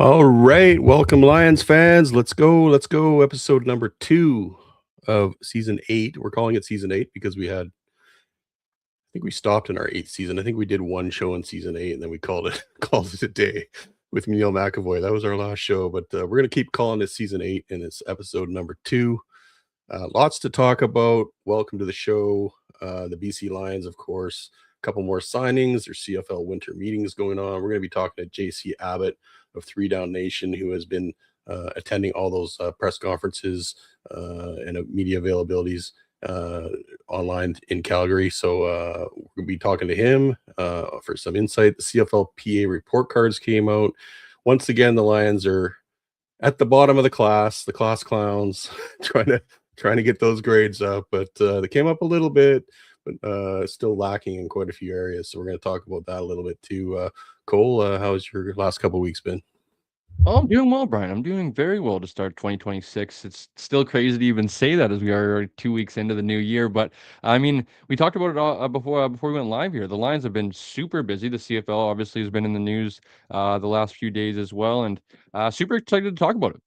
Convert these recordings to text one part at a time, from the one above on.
All right, welcome Lions fans. Let's go. Let's go. Episode number 2 of season 8. We're calling it season 8 because I think we stopped in our 8th season. I think we did one show in season 8 and then we called it called it a day with Neil McAvoy. That was our last show, but we're going to keep calling this season 8 and it's episode number 2. Lots to talk about. Welcome to the show. The BC Lions, of course. A couple more signings. There's CFL Winter Meetings going on. We're going to be talking to JC Abbott of 3 Down Nation, who has been attending all those press conferences and media availabilities online in Calgary. So we'll be talking to him for some insight. The CFLPA report cards came out. Once again, the Lions are at the bottom of the class clowns, trying to get those grades up, but they came up a little bit, but still lacking in quite a few areas. So we're going to talk about that a little bit too. Cole, how's your last couple of weeks been? Oh, I'm doing well, Brian. I'm doing very well to start 2026. It's still crazy to even say that as we are 2 weeks into the new year. But I mean, we talked about it all, before we went live here. The Lions have been super busy. The CFL obviously has been in the news the last few days as well, and super excited to talk about it.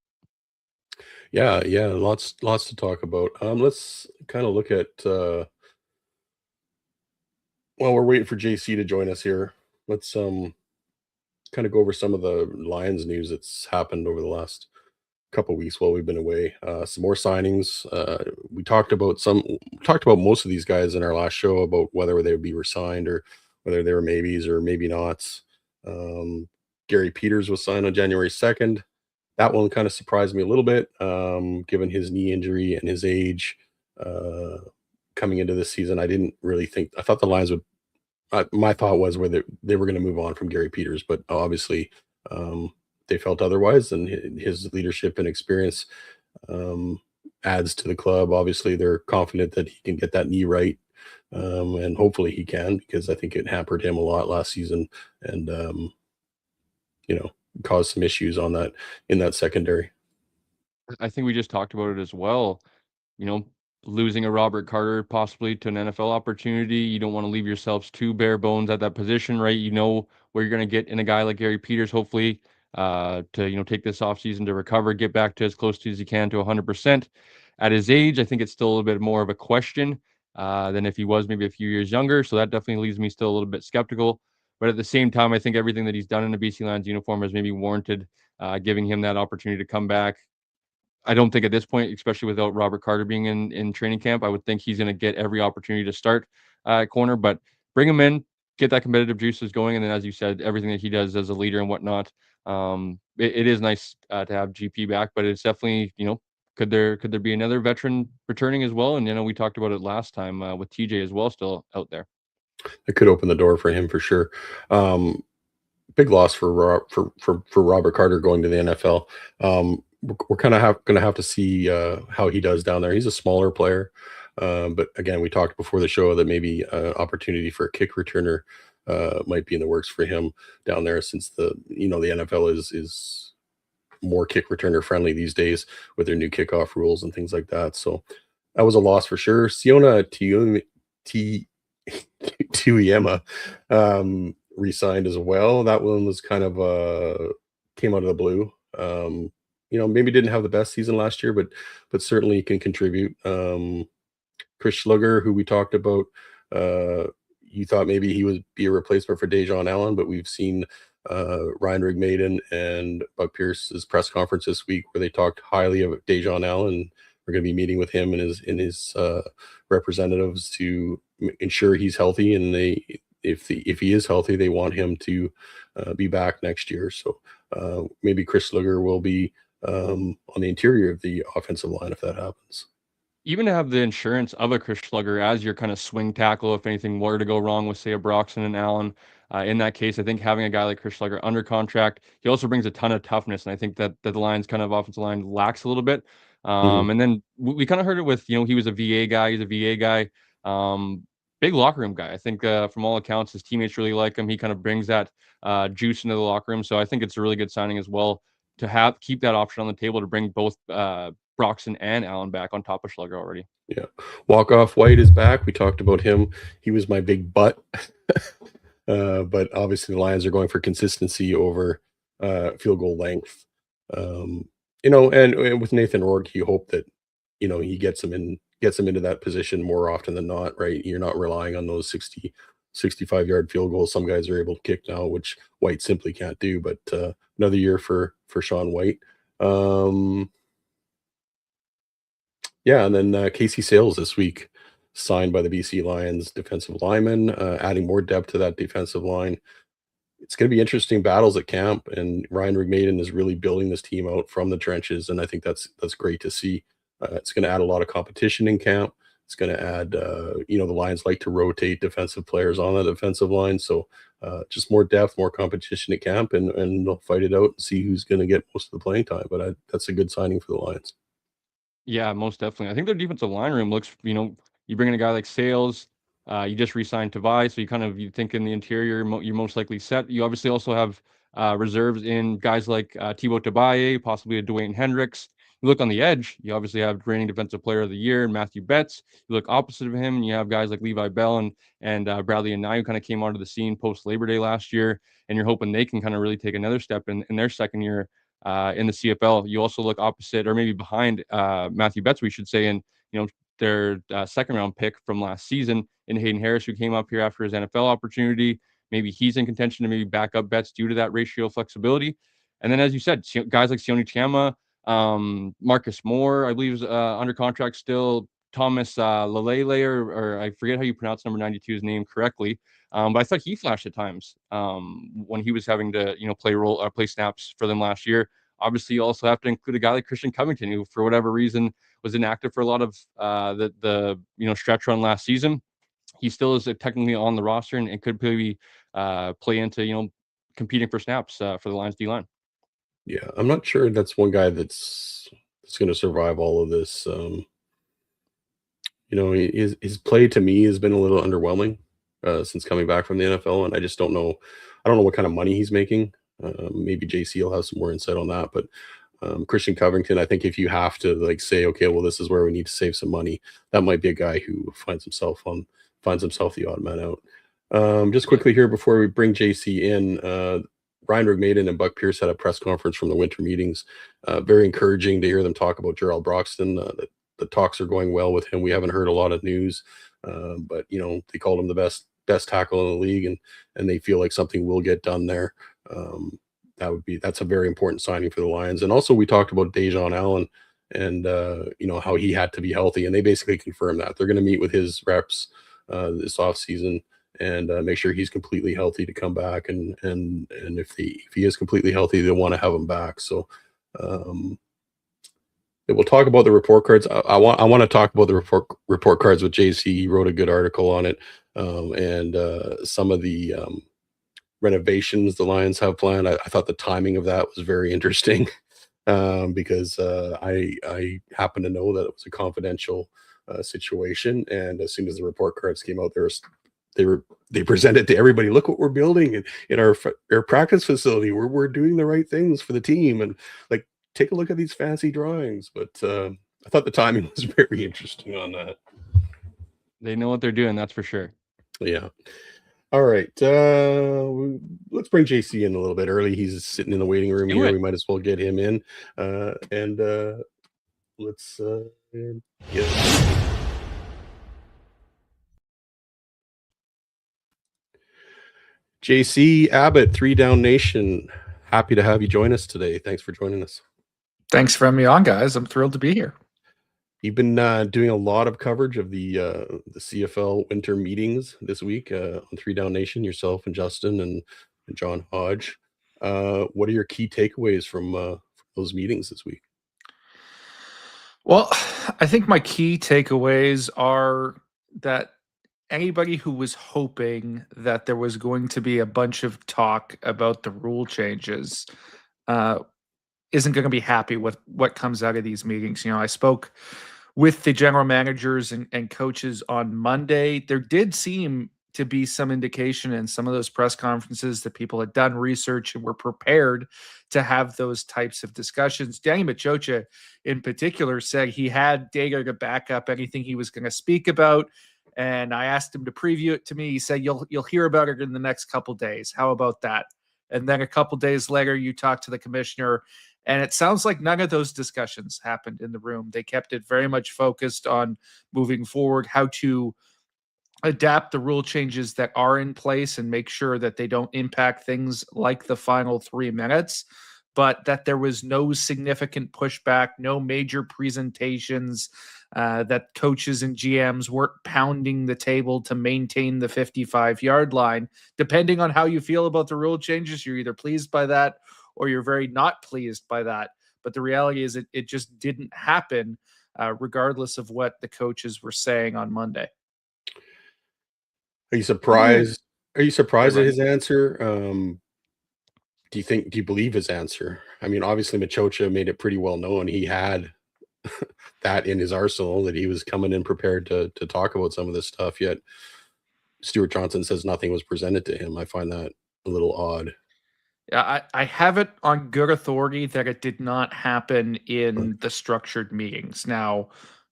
Yeah, lots to talk about. Let's kind of look at while we're waiting for JC to join us here. Let's kind of go over some of the Lions news that's happened over the last couple weeks while we've been away. Some more signings. We talked about most of these guys in our last show about whether they would be resigned or whether they were maybes or maybe nots. Gary Peters was signed on January 2nd. That one kind of surprised me a little bit, given his knee injury and his age coming into this season. I thought the Lions would. My thought was whether they were going to move on from Gary Peters, but obviously they felt otherwise, and his leadership and experience adds to the club. Obviously, they're confident that he can get that knee right, and hopefully he can, because I think it hampered him a lot last season, and caused some issues in that secondary. I think we just talked about it as well. You know, losing a Robert Carter possibly to an NFL opportunity. You don't want to leave yourselves too bare bones at that position, right? You know where you're going to get in a guy like Gary Peters, hopefully, to take this offseason to recover, get back to as close to as he can to 100%. At his age, I think it's still a little bit more of a question than if he was maybe a few years younger. So that definitely leaves me still a little bit skeptical. But at the same time, I think everything that he's done in the BC Lions uniform has maybe warranted giving him that opportunity to come back. I don't think at this point, especially without Robert Carter being in training camp, I would think he's going to get every opportunity to start at corner. But bring him in, get that competitive juices going, and then, as you said, everything that he does as a leader and whatnot. It is nice to have GP back, but it's definitely could there be another veteran returning as well? And we talked about it last time with TJ as well, still out there. It could open the door for him for sure. Big loss for Robert Carter going to the NFL. We're kind of going to have to see how he does down there. He's a smaller player, but again, we talked before the show that maybe an opportunity for a kick returner might be in the works for him down there, since the NFL is more kick returner friendly these days with their new kickoff rules and things like that. So that was a loss for sure. Siona Tuiema re-signed as well. That one was kind of came out of the blue. Maybe didn't have the best season last year, but certainly can contribute. Chris Schlugger, who we talked about, you thought maybe he would be a replacement for Dejan Allen, but we've seen Ryan Rigmaiden and Buck Pierce's press conference this week where they talked highly of Dejan Allen. We're going to be meeting with him and his representatives to ensure he's healthy, and if he is healthy, they want him to be back next year. So maybe Chris Schlugger will be on the interior of the offensive line if that happens. Even to have the insurance of a Chris Schlugger as your kind of swing tackle if anything were to go wrong with, say, a Broxton and Allen. In that case, I think having a guy like Chris Schlugger under contract, he also brings a ton of toughness, and I think that the Lions kind of offensive line lacks a little bit. And then we kind of heard it with, he was a VA guy. He's a VA guy. Big locker room guy. I think from all accounts, his teammates really like him. He kind of brings that juice into the locker room. So I think it's a really good signing as well to keep that option on the table to bring both Broxton and Allen back on top of Schlugger already. Yeah. Walk-Off White is back. We talked about him. He was my big butt. But obviously the Lions are going for consistency over field goal length. And with Nathan Rourke, you hope that he gets him into that position more often than not, right? You're not relying on those 65-yard field goals some guys are able to kick now, which White simply can't do. But another year for Sean White. Yeah, and then Casey Sales this week signed by the BC Lions defensive lineman, adding more depth to that defensive line. It's going to be interesting battles at camp, and Ryan Rigmaiden is really building this team out from the trenches, and I think that's great to see. It's going to add a lot of competition in camp. It's going to add, the Lions like to rotate defensive players on the defensive line, so just more depth, more competition at camp, and they'll fight it out and see who's going to get most of the playing time. But that's a good signing for the Lions. Yeah, most definitely. I think their defensive line room looks, you bring in a guy like Sales, you just re-signed Tavai, so you think in the interior, you're most likely set. You obviously also have reserves in guys like Thibaut Tabaye, possibly a Dwayne Hendricks. You look on the edge, you obviously have reigning defensive player of the year, Matthew Betts. You look opposite of him, and you have guys like Levi Bell and Bradley and who kind of came onto the scene post Labor Day last year, and you're hoping they can kind of really take another step in their second year in the CFL. You also look opposite, or maybe behind Matthew Betts, we should say, in their second round pick from last season in Hayden Harris, who came up here after his NFL opportunity. Maybe he's in contention to maybe back up Betts due to that ratio flexibility. And then, as you said, guys like Sione Chama, Marcus Moore, I believe, is under contract still. Thomas Lalele, or I forget how you pronounce number 92's name correctly. But I thought he flashed at times when he was having to, play snaps for them last year. Obviously, you also have to include a guy like Christian Covington, who, for whatever reason, was inactive for a lot of the stretch run last season. He still is technically on the roster and could maybe play into competing for snaps for the Lions D line. Yeah, I'm not sure that's one guy that's going to survive all of this. His play to me has been a little underwhelming since coming back from the NFL, and I just don't know. I don't know what kind of money he's making. Maybe JC will have some more insight on that. But Christian Covington, I think if you have to say, okay, well, this is where we need to save some money, that might be a guy who finds himself the odd man out. Just quickly here before we bring JC in, Ryan Rigmaiden and Buck Pierce had a press conference from the winter meetings. Very encouraging to hear them talk about Gerald Broxton. The talks are going well with him. We haven't heard a lot of news, but they called him the best tackle in the league, and they feel like something will get done there. That's a very important signing for the Lions. And also we talked about Dejon Allen and how he had to be healthy, and they basically confirmed that they're going to meet with his reps this offseason and make sure he's completely healthy to come back. And if he is completely healthy, they want to have him back. So we'll talk about the report cards. I want to talk about the report cards with JC. He wrote a good article on it, and some of the renovations the Lions have planned. I thought the timing of that was very interesting because I happen to know that it was a confidential situation, and as soon as the report cards came out, they presented to everybody. Look what we're building in our practice facility. We're doing the right things for the team, and take a look at these fancy drawings. But I thought the timing was very interesting on that. They know what they're doing, that's for sure. Yeah. All right. Let's bring JC in a little bit early. He's sitting in the waiting room here. We might as well get him in. Let's get JC Abbott, 3 Down Nation. Happy to have you join us today. Thanks for joining us. Thanks for having me on, guys. I'm thrilled to be here. You've been doing a lot of coverage of the CFL Winter Meetings this week on 3 Down Nation, yourself and Justin and John Hodge. What are your key takeaways from those meetings this week? Well, I think my key takeaways are that anybody who was hoping that there was going to be a bunch of talk about the rule changes isn't going to be happy with what comes out of these meetings. I spoke with the general managers and coaches on Monday. There did seem to be some indication in some of those press conferences that people had done research and were prepared to have those types of discussions. Danny Machocha, in particular, said he had data to back up anything he was going to speak about. And I asked him to preview it to me. He said, you'll hear about it in the next couple days. How about that? And then a couple days later, you talk to the commissioner, and it sounds like none of those discussions happened in the room. They kept it very much focused on moving forward, how to adapt the rule changes that are in place and make sure that they don't impact things like the final 3 minutes, but that there was no significant pushback, no major presentations, that coaches and GMs weren't pounding the table to maintain the 55-yard line. Depending on how you feel about the rule changes, you're either pleased by that or you're very not pleased by that. But the reality is it just didn't happen, regardless of what the coaches were saying on Monday. Are you surprised? Are you surprised Right. at his answer? Do you believe his answer? I mean, obviously Machocha made it pretty well known he had that in his arsenal, that he was coming in prepared to talk about some of this stuff, yet Stuart Johnson says nothing was presented to him. I find that a little odd. Yeah, I have it on good authority that it did not happen in the structured meetings. Now,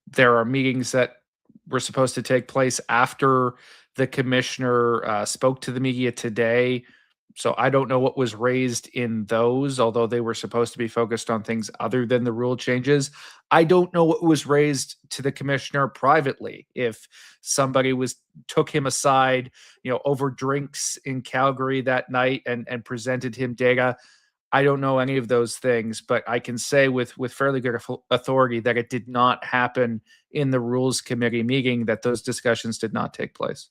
there are meetings that were supposed to take place after the commissioner spoke to the media today. So I don't know what was raised in those, although they were supposed to be focused on things other than the rule changes. I don't know what was raised to the commissioner privately. If somebody took him aside, over drinks in Calgary that night and presented him data. I don't know any of those things, but I can say with fairly good authority that it did not happen in the rules committee meeting, that those discussions did not take place.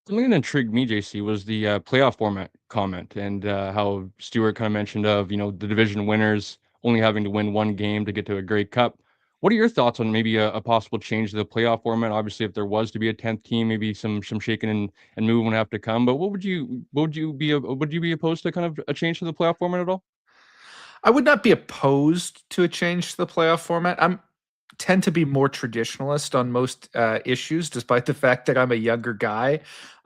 Something that intrigued me, JC, was the playoff format comment, and how Stuart kind of mentioned of, the division winners only having to win one game to get to a Grey Cup. What are your thoughts on maybe a possible change to the playoff format? Obviously, if there was to be a 10th team, maybe some shaking and moving would have to come. But would you be opposed to kind of a change to the playoff format at all? I would not be opposed to a change to the playoff format. I tend to be more traditionalist on most issues, despite the fact that I'm a younger guy.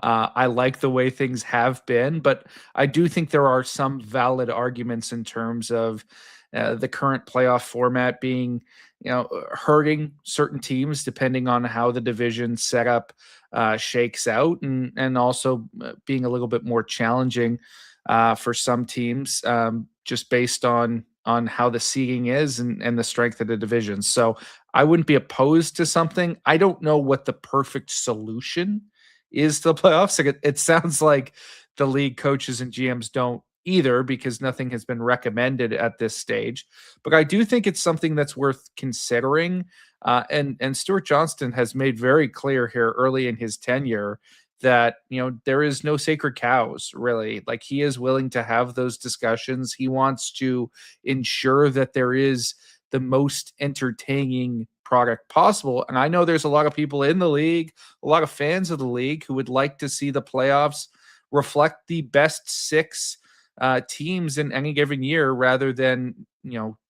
I like the way things have been, but I do think there are some valid arguments in terms of the current playoff format being, hurting certain teams depending on how the division setup shakes out, and also being a little bit more challenging for some teams, just based on how the seeding is and the strength of the division. So I wouldn't be opposed to something. I don't know what the perfect solution is to the playoffs. It sounds like the league coaches and GMs don't either, because nothing has been recommended at this stage. But I do think it's something that's worth considering. And Stuart Johnston has made very clear here early in his tenure that there is no sacred cows, really. Like, he is willing to have those discussions. He wants to ensure that there is the most entertaining product possible. And I know there's a lot of people in the league, a lot of fans of the league, who would like to see the playoffs reflect the best 6 teams in any given year, rather than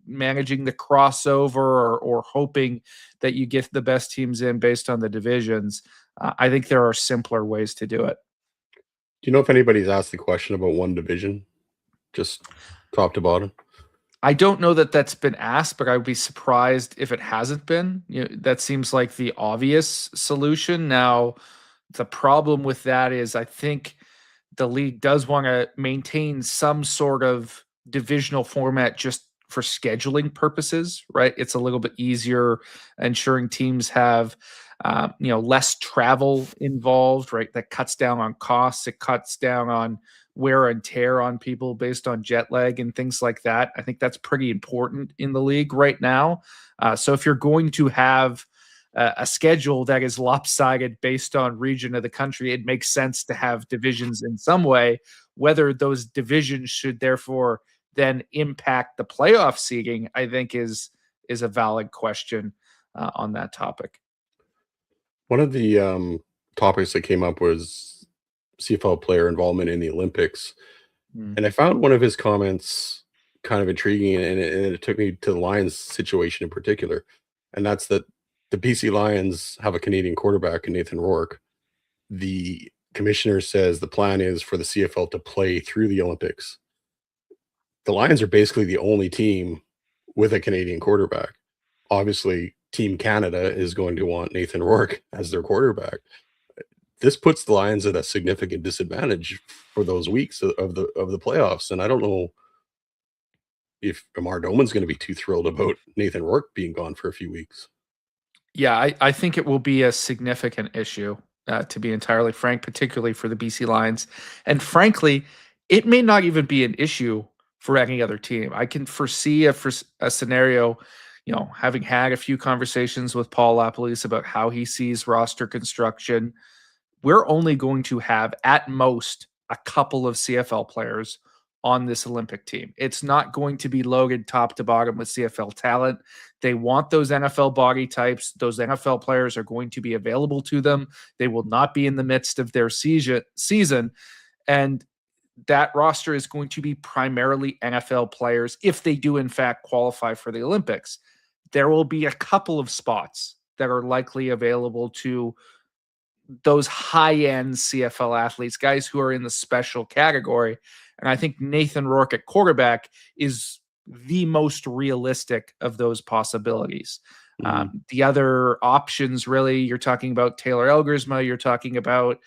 managing the crossover or hoping that you get the best teams in based on the divisions. I think there are simpler ways to do it. Do you know if anybody's asked the question about one division, just top to bottom? I don't know that that's been asked, but I would be surprised if it hasn't been. That seems like the obvious solution. Now, the problem with that is I think the league does want to maintain some sort of divisional format just for scheduling purposes, right? It's a little bit easier, ensuring teams have less travel involved, right? That cuts down on costs. It cuts down on wear and tear on people based on jet lag and things like that. I think that's pretty important in the league right now. So if you're going to have a schedule that is lopsided based on region of the country, it makes sense to have divisions in some way. Whether those divisions should therefore then impact the playoff seeding, I think is a valid question on that topic. One of the topics that came up was CFL player involvement in the Olympics. And I found one of his comments kind of intriguing, and it took me to the Lions situation in particular. And that's that the BC Lions have a Canadian quarterback in Nathan Rourke. The commissioner says the plan is for the CFL to play through the Olympics. The Lions are basically the only team with a Canadian quarterback. Obviously, Team Canada is going to want Nathan Rourke as their quarterback. this puts the Lions at a significant disadvantage for those weeks of the playoffs. And I don't know if Amar Doman's going to be too thrilled about Nathan Rourke being gone for a few weeks. Yeah, I think it will be a significant issue, to be entirely frank, particularly for the BC Lions. And frankly, it may not even be an issue for any other team. I can foresee a scenario, having had a few conversations with Paul LaPolice about how he sees roster construction. We're only going to have, at most, a couple of CFL players on this Olympic team. It's not going to be loaded top to bottom with CFL talent. They want those NFL body types. Those NFL players are going to be available to them. They will not be in the midst of their season. And that roster is going to be primarily NFL players if they do, in fact, qualify for the Olympics. There will be a couple of spots that are likely available to those high-end CFL athletes, guys who are in the special category. And I think Nathan Rourke at quarterback is the most realistic of those possibilities. The other options, really, you're talking about Taylor Elgersma, you're talking about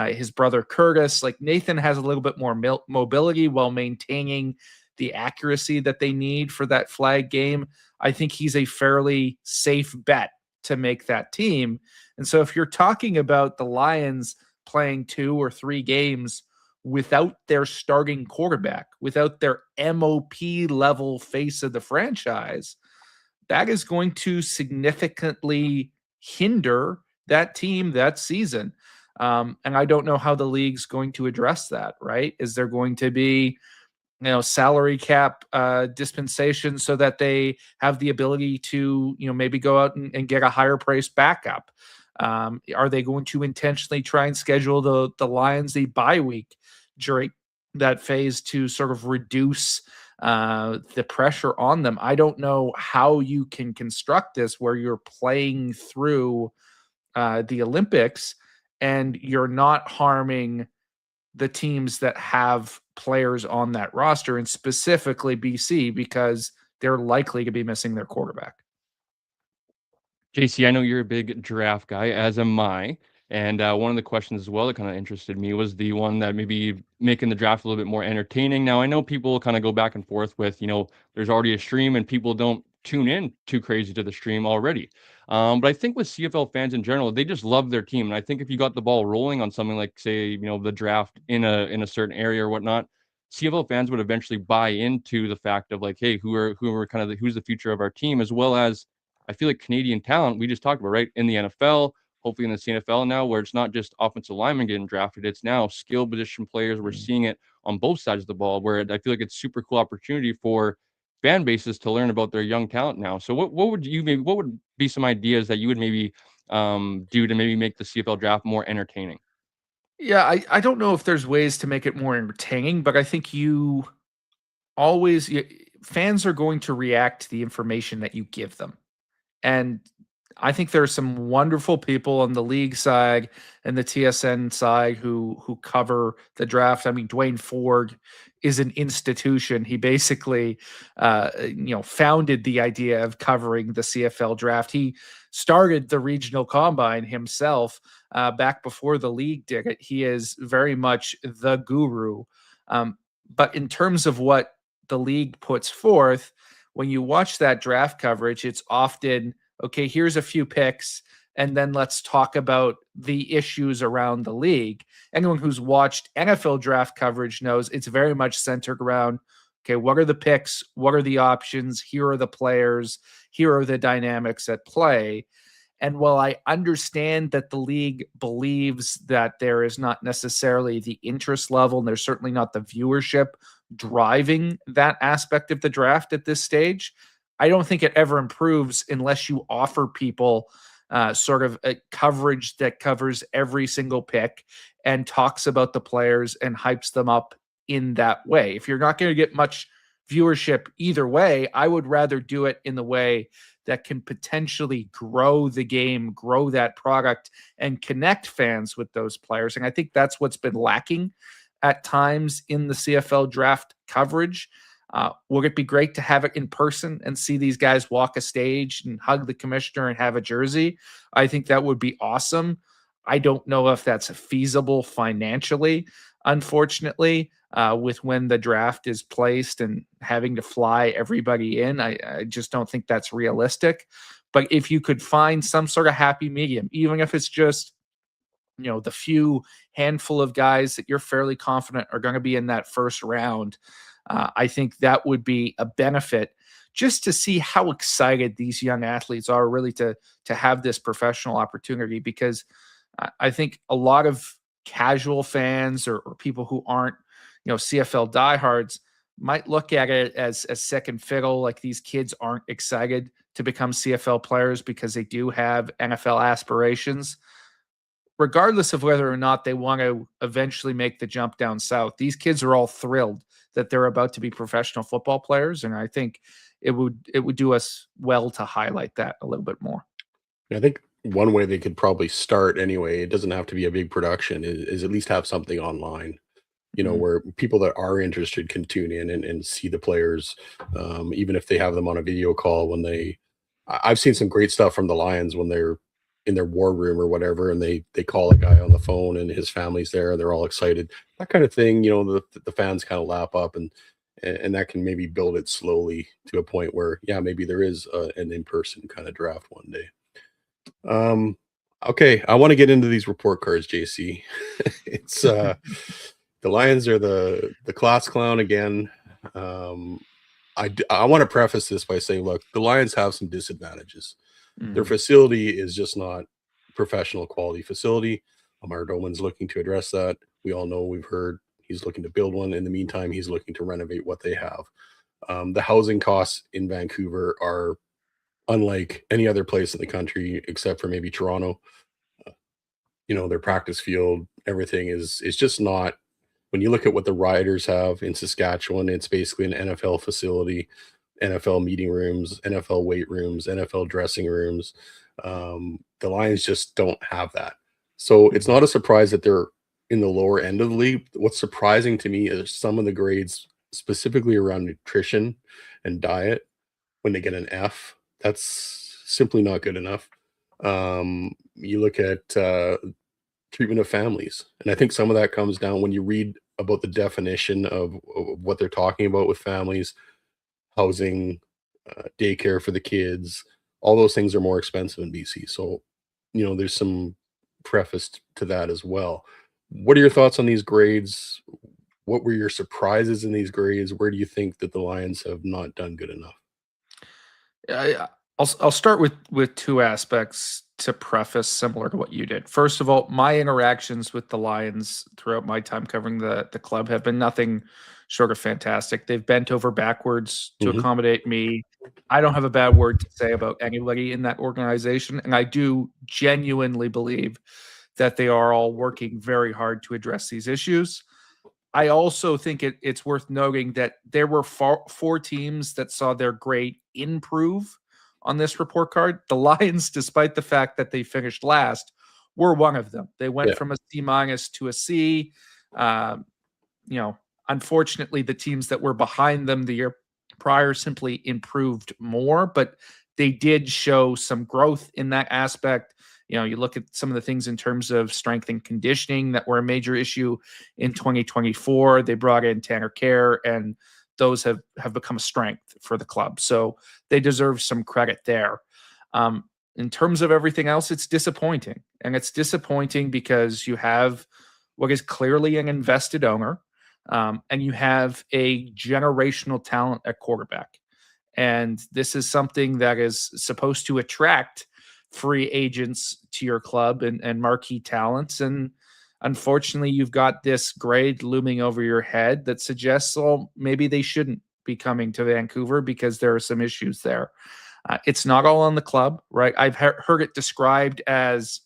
his brother Curtis. Like, Nathan has a little bit more mobility while maintaining the accuracy that they need for that flag game. I think he's a fairly safe bet to make that team. And so if you're talking about the Lions playing 2 or 3 games without their starting quarterback, without their MOP level face of the franchise, that is going to significantly hinder that team that season. And I don't know how the league's going to address that, right? Is there going to be salary cap dispensation so that they have the ability to, maybe go out and get a higher price backup? Are they going to intentionally try and schedule the Lions a bye week during that phase to sort of reduce the pressure on them? I don't know how you can construct this where you're playing through the Olympics and you're not harming the teams that have players on that roster, and specifically BC, because they're likely to be missing their quarterback. JC, I know you're a big giraffe guy, as am I. And one of the questions as well that kind of interested me was the one that maybe making the draft a little bit more entertaining. Now, I know people kind of go back and forth with, there's already a stream and people don't tune in too crazy to the stream already. But I think with CFL fans in general, they just love their team. And I think if you got the ball rolling on something like, say, the draft in a certain area or whatnot, CFL fans would eventually buy into the fact of like, hey, who's the future of our team, as well as I feel like Canadian talent we just talked about, right, in the NFL, hopefully in the CFL now, where it's not just offensive linemen getting drafted, it's now skill position players. We're seeing it on both sides of the ball, where I feel like it's super cool opportunity for fan bases to learn about their young talent now. So what would be some ideas that you would maybe do to maybe make the CFL draft more entertaining? Yeah, I don't know if there's ways to make it more entertaining, but I think fans are going to react to the information that you give them. And I think there are some wonderful people on the league side and the TSN side who cover the draft. I mean, Dwayne Ford is an institution. He basically, founded the idea of covering the CFL draft. He started the regional combine himself back before the league did it. He is very much the guru. But in terms of what the league puts forth, when you watch that draft coverage, it's often, okay, here's a few picks, and then let's talk about the issues around the league. Anyone who's watched NFL draft coverage knows it's very much centered around, okay, what are the picks? What are the options? Here are the players. Here are the dynamics at play. And while I understand that the league believes that there is not necessarily the interest level, and there's certainly not the viewership driving that aspect of the draft at this stage, I don't think it ever improves unless you offer people sort of a coverage that covers every single pick and talks about the players and hypes them up in that way. If you're not going to get much viewership either way, I would rather do it in the way that can potentially grow the game, grow that product, and connect fans with those players. And I think that's what's been lacking at times in the CFL draft coverage. Would it be great to have it in person and see these guys walk a stage and hug the commissioner and have a jersey? I think that would be awesome. I don't know if that's feasible financially, unfortunately, with when the draft is placed and having to fly everybody in. I just don't think that's realistic. But if you could find some sort of happy medium, even if it's just, the few handful of guys that you're fairly confident are going to be in that first round, I think that would be a benefit, just to see how excited these young athletes are really to have this professional opportunity. Because I think a lot of casual fans or people who aren't, CFL diehards might look at it as second fiddle, like these kids aren't excited to become CFL players because they do have NFL aspirations. Regardless of whether or not they want to eventually make the jump down south, these kids are all thrilled that they're about to be professional football players, and I think it would do us well to highlight that a little bit more. I think one way they could probably start anyway, it doesn't have to be a big production, is at least have something online, Mhm. where people that are interested can tune in and see the players, even if they have them on a video call. I've seen some great stuff from the Lions when they're in their war room or whatever, and they call a guy on the phone and his family's there and they're all excited. That kind of thing, the fans kind of lap up, and that can maybe build it slowly to a point where, yeah, maybe there is an in-person kind of draft one day. Okay, I want to get into these report cards, JC. It's the Lions are the class clown again. I want to preface this by saying, look, the Lions have some disadvantages. Their Mhm. facility is just not professional quality facility. Amar Doman's looking to address that. We all know, we've heard he's looking to build one. In the meantime, he's looking to renovate what they have. The housing costs in Vancouver are unlike any other place in the country except for maybe Toronto. Their practice field, everything is just not. When you look at what the Riders have in Saskatchewan, it's basically an NFL facility, NFL meeting rooms, NFL weight rooms, NFL dressing rooms. The Lions just don't have that. So it's not a surprise that they're in the lower end of the league. What's surprising to me is some of the grades, specifically around nutrition and diet, when they get an F. That's simply not good enough. You look at treatment of families, and I think some of that comes down when you read about the definition of what they're talking about with families, housing, daycare for the kids. All those things are more expensive in BC. So, there's some preface to that as well. What are your thoughts on these grades? What were your surprises in these grades? Where do you think that the Lions have not done good enough? I'll start with two aspects to preface, similar to what you did. First of all, my interactions with the Lions throughout my time covering the club have been nothing short of fantastic. They've bent over backwards to Mhm. accommodate me. I don't have a bad word to say about anybody in that organization, and I do genuinely believe that they are all working very hard to address these issues. I also think it's worth noting that there were four teams that saw their grade improve on this report card. The Lions, despite the fact that they finished last, were one of them. They went Yeah. from a C minus to a C. Um, Unfortunately, the teams that were behind them the year prior simply improved more, but they did show some growth in that aspect. You look at some of the things in terms of strength and conditioning that were a major issue in 2024. They brought in Tanner Kerr, and those have become a strength for the club. So they deserve some credit there. In terms of everything else, it's disappointing. And it's disappointing because you have what is clearly an invested owner, and you have a generational talent at quarterback. And this is something that is supposed to attract free agents to your club and marquee talents. And unfortunately, you've got this grade looming over your head that suggests, well, maybe they shouldn't be coming to Vancouver because there are some issues there. It's not all on the club, right? I've heard it described as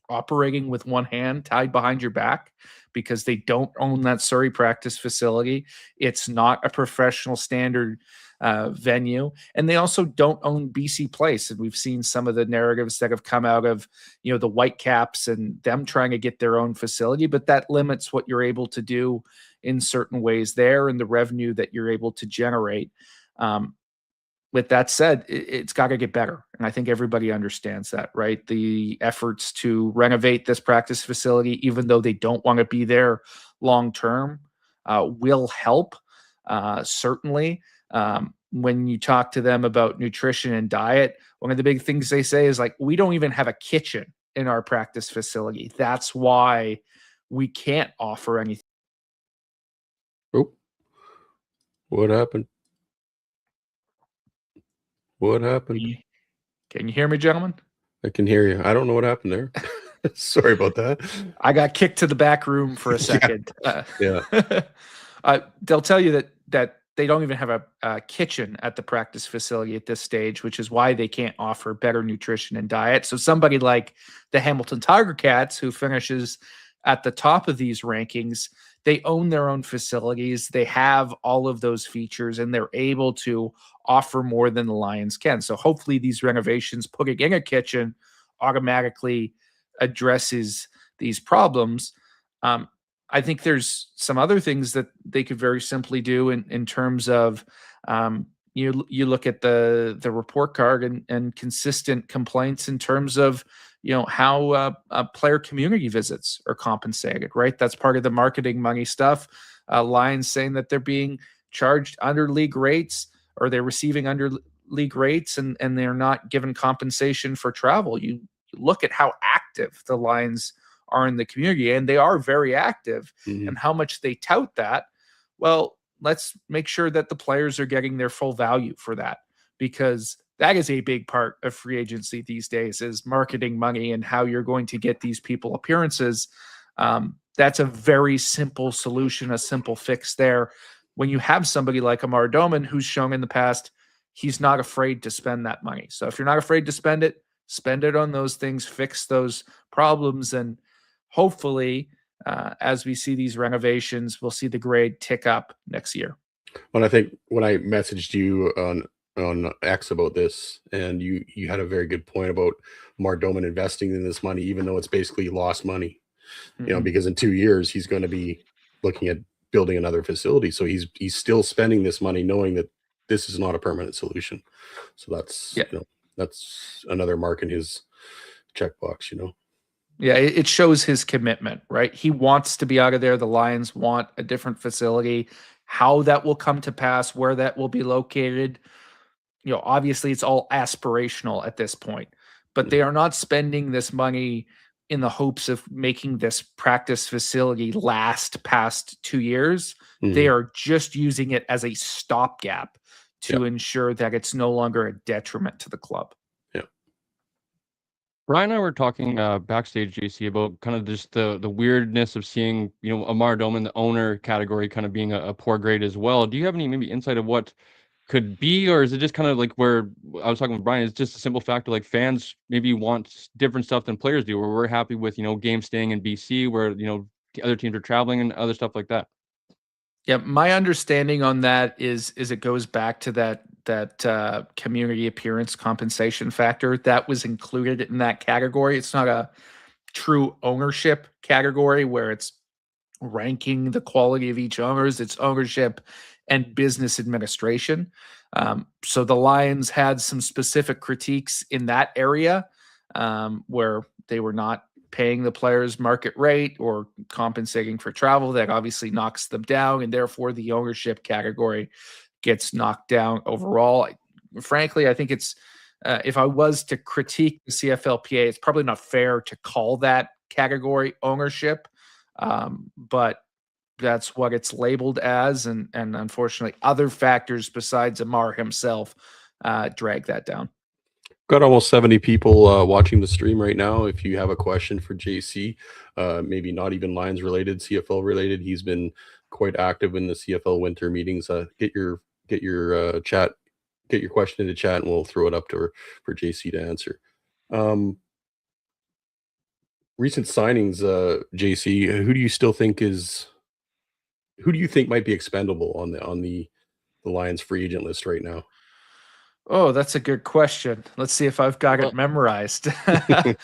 operating with one hand tied behind your back because they don't own that Surrey practice facility. It's not a professional standard venue. And they also don't own BC Place. And we've seen some of the narratives that have come out of, the Whitecaps and them trying to get their own facility, but that limits what you're able to do in certain ways there and the revenue that you're able to generate. with that said, it's got to get better. And I think everybody understands that, right? The efforts to renovate this practice facility, even though they don't want to be there long term, will help. Certainly. When you talk to them about nutrition and diet, one of the big things they say is like, we don't even have a kitchen in our practice facility. That's why we can't offer anything. Oh, what happened? What happened? Can you hear me, gentlemen? I can hear you. I don't know what happened there. Sorry about that. I got kicked to the back room for a second. Yeah. They'll tell you that they don't even have a kitchen at the practice facility at this stage, which is why they can't offer better nutrition and diet. So somebody like the Hamilton Tiger Cats, who finishes at the top of these rankings, they own their own facilities. They have all of those features, and they're able to offer more than the Lions can. So hopefully these renovations, putting in a kitchen, automatically addresses these problems. I think there's some other things that they could very simply do in terms of you look at the report card and consistent complaints in terms of how player community visits are compensated, right? That's part of the marketing money stuff. Lions saying that they're being charged under league rates, or they're receiving under league rates, and they're not given compensation for travel. You look at how active the Lions are in the community, and they are very active, and how much they tout that. Well, let's make sure that the players are getting their full value for that, because that is a big part of free agency these days, is marketing money and how you're going to get these people appearances. That's a very simple solution, a simple fix there. When you have somebody like Amar Doman, who's shown in the past, he's not afraid to spend that money. So if you're not afraid to spend it on those things, fix those problems, and hopefully, as we see these renovations, we'll see the grade tick up next year. Well, I think when I messaged you on X about this, and you had a very good point about Amar Doman investing in this money, even though it's basically lost money, because in 2 years he's going to be looking at building another facility. So he's still spending this money knowing that this is not a permanent solution. So that's that's another mark in his checkbox. Yeah, it shows his commitment, right? He wants to be out of there. The Lions want a different facility. How that will come to pass, where that will be located, obviously it's all aspirational at this point, but they are not spending this money in the hopes of making this practice facility last past 2 years. They are just using it as a stopgap to ensure that it's no longer a detriment to the club. Brian and I were talking backstage, JC, about kind of just the weirdness of seeing, Amar Doman, the owner category, kind of being a poor grade as well. Do you have any maybe insight of what could be, or is it just kind of like where I was talking with Brian, it's just a simple fact of like fans maybe want different stuff than players do, where we're happy with, games staying in BC, where, the other teams are traveling and other stuff like that? Yeah, my understanding on that is it goes back to that community appearance compensation factor that was included in that category. It's not a true ownership category where it's ranking the quality of each owners. It's ownership and business administration. So the Lions had some specific critiques in that area where they were not paying the players market rate or compensating for travel. That obviously knocks them down, and therefore the ownership category gets knocked down overall. Frankly, I think it's if I was to critique the CFLPA, it's probably not fair to call that category ownership, but that's what it's labeled as, and unfortunately other factors besides Amar himself drag that down. Got almost 70 people watching the stream right now. If you have a question for JC, maybe not even Lions related, CFL related, he's been quite active in the CFL Winter Meetings. Get your question into chat, and we'll throw it up for JC to answer. Recent signings, JC, who do you think might be expendable on the Lions free agent list right now? Oh, that's a good question. Let's see if I've got it memorized. I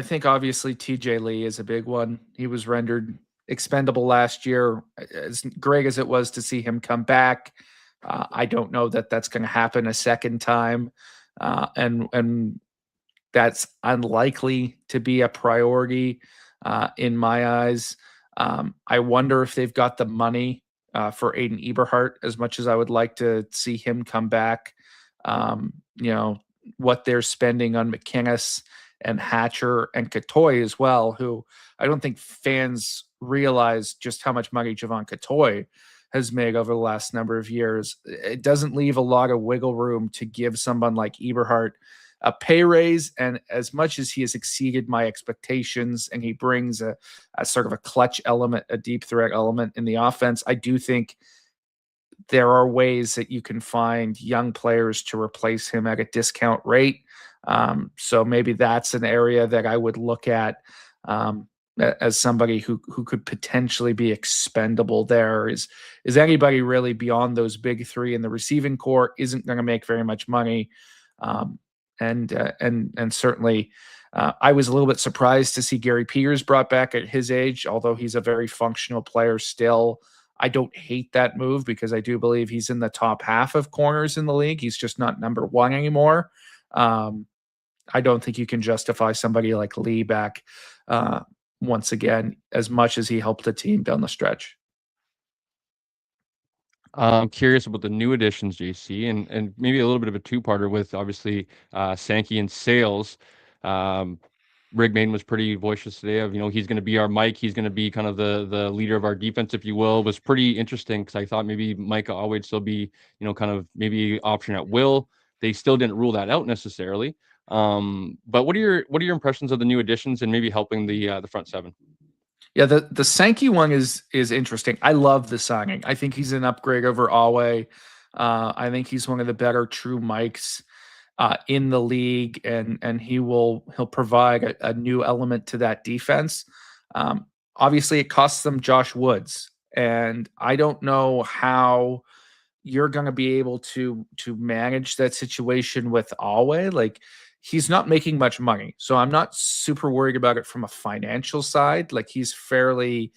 think obviously TJ Lee is a big one. He was rendered expendable last year. As great as it was to see him come back, I don't know that that's going to happen a second time, and that's unlikely to be a priority in my eyes. I wonder if they've got the money for Aiden Eberhardt, as much as I would like to see him come back. You know, what they're spending on McInnes and Hatcher and Katoy as well, who I don't think fans realize just how much money Javon Katoy has made over the last number of years. It doesn't leave a lot of wiggle room to give someone like Eberhardt a pay raise. And as much as he has exceeded my expectations and he brings a sort of a clutch element, a deep threat element in the offense, I do think there are ways that you can find young players to replace him at a discount rate. So maybe that's an area that I would look at as somebody who could potentially be expendable there. Is anybody really beyond those big three in the receiving core isn't going to make very much money. And certainly I was a little bit surprised to see Gary Peters brought back at his age, although he's a very functional player still. I don't hate that move because I do believe he's in the top half of corners in the league. He's just not number one anymore. I don't think you can justify somebody like Lee back once again, as much as he helped the team down the stretch. I'm curious about the new additions, JC, and maybe a little bit of a two-parter with obviously Sankey and Sales. Rick Maiden was pretty voicious today of, he's going to be our Mike. He's going to be kind of the leader of our defense, if you will. It was pretty interesting because I thought maybe Micah would still be, kind of maybe option at will. They still didn't rule that out necessarily. But what are your impressions of the new additions and maybe helping the front seven? Yeah, the Sankey one is interesting. I love the signing. I think he's an upgrade over Awe. I think he's one of the better true Mikes in the league, and he'll provide a new element to that defense. Obviously, it costs them Josh Woods, and I don't know how you're going to be able to manage that situation with Awe. Like, he's not making much money, so I'm not super worried about it from a financial side. Like, he's fairly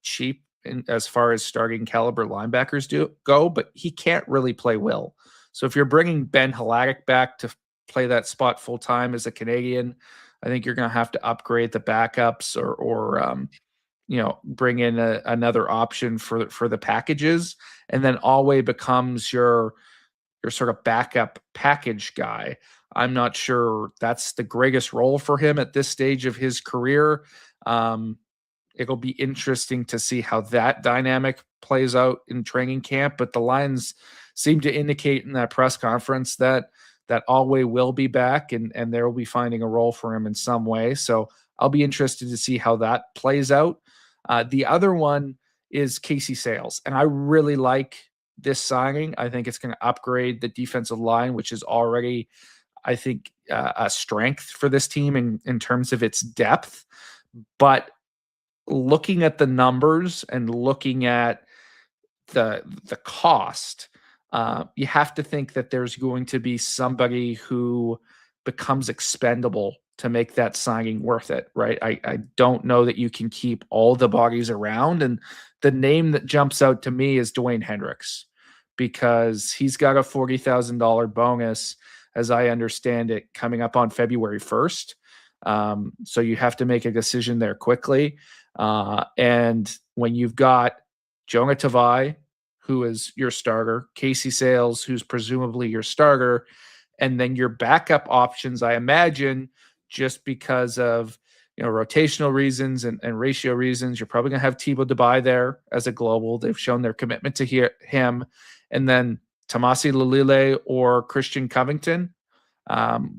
cheap as far as starting caliber linebackers go, but he can't really play Will. So if you're bringing Ben Haladic back to play that spot full time as a Canadian, I think you're going to have to upgrade the backups or bring in another option for the packages, and then Alway becomes your sort of backup package guy. I'm not sure that's the greatest role for him at this stage of his career. It'll be interesting to see how that dynamic plays out in training camp, but the Lions seem to indicate in that press conference that Alway will be back and they will be finding a role for him in some way. So I'll be interested to see how that plays out. The other one is Casey Sales, and I really like this signing. I think it's going to upgrade the defensive line, which is already, I think, a strength for this team in terms of its depth. But looking at the numbers and looking at the cost, you have to think that there's going to be somebody who becomes expendable to make that signing worth it, right? I don't know that you can keep all the bodies around. And the name that jumps out to me is Dwayne Hendricks, because he's got a $40,000 bonus, as I understand it, coming up on February 1st. So you have to make a decision there quickly. And when you've got Jonah Tavai, who is your starter, Casey Sales, who's presumably your starter, and then your backup options, I imagine, just because of rotational reasons and ratio reasons, you're probably going to have Thibaut Dubai there as a global. They've shown their commitment to him. And then Tomasi Lalile or Christian Covington